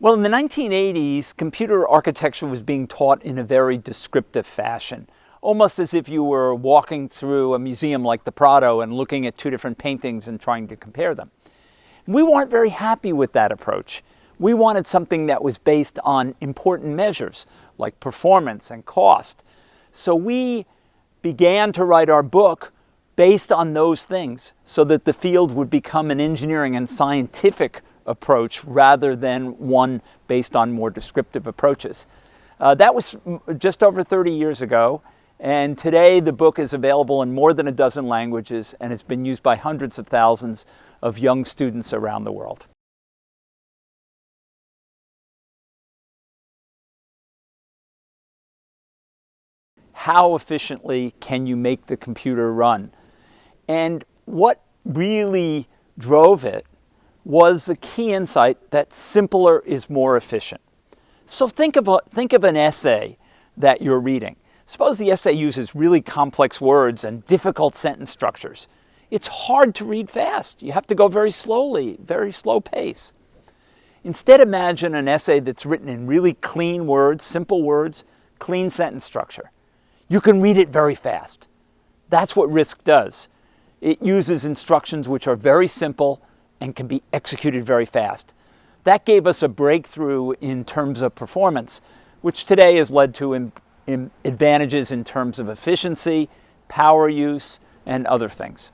Well, in the 1980s, computer architecture was being taught in a very descriptive fashion, almost as if you were walking through a museum like the Prado and looking at two different paintings and trying to compare them. We weren't very happy with that approach. We wanted something that was based on important measures like performance and cost. So we began to write our book based on those things so that the field would become an engineering and scientific approach rather than one based on more descriptive approaches. That was just over 30 years ago, and today the book is available in more than a dozen languages and has been used by hundreds of thousands of young students around the world. How efficiently can you make the computer run? And what really drove it was the key insight that simpler is more efficient. So think of an essay that you're reading. Suppose the essay uses really complex words and difficult sentence structures. It's hard to read fast. You have to go very slowly, very slow pace. Instead, imagine an essay that's written in really clean words, simple words, clean sentence structure. You can read it very fast. That's what RISC does. It uses instructions which are very simple and can be executed very fast. That gave us a breakthrough in terms of performance, which today has led to advantages in terms of efficiency, power use, and other things.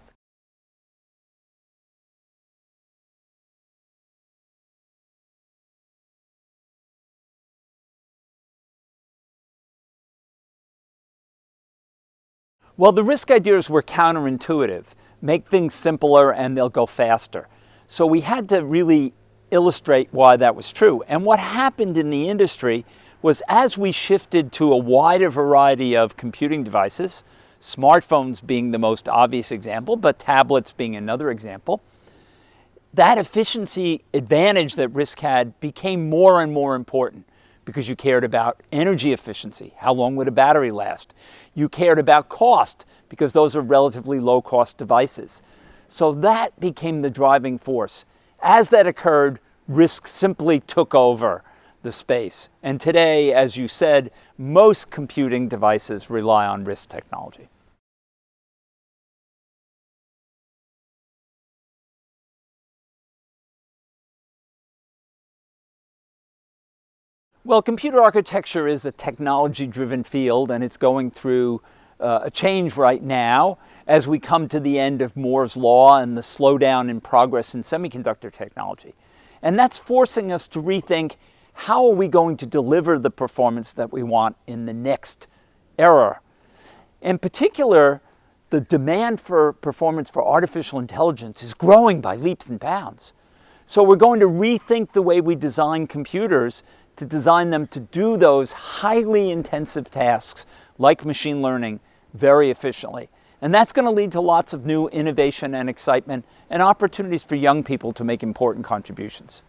Well, the RISC ideas were counterintuitive. Make things simpler and they'll go faster. So we had to really illustrate why that was true. And what happened in the industry was as we shifted to a wider variety of computing devices, smartphones being the most obvious example, but tablets being another example, that efficiency advantage that RISC had became more and more important because you cared about energy efficiency. How long would a battery last? You cared about cost because those are relatively low-cost devices. So that became the driving force. As that occurred, RISC simply took over the space. And today, as you said, most computing devices rely on RISC technology. Well, computer architecture is a technology-driven field, and it's going through a change right now as we come to the end of Moore's Law and the slowdown in progress in semiconductor technology. And that's forcing us to rethink how are we going to deliver the performance that we want in the next era. In particular, the demand for performance for artificial intelligence is growing by leaps and bounds. So we're going to rethink the way we design computers to design them to do those highly intensive tasks like machine learning very efficiently. And that's going to lead to lots of new innovation and excitement and opportunities for young people to make important contributions.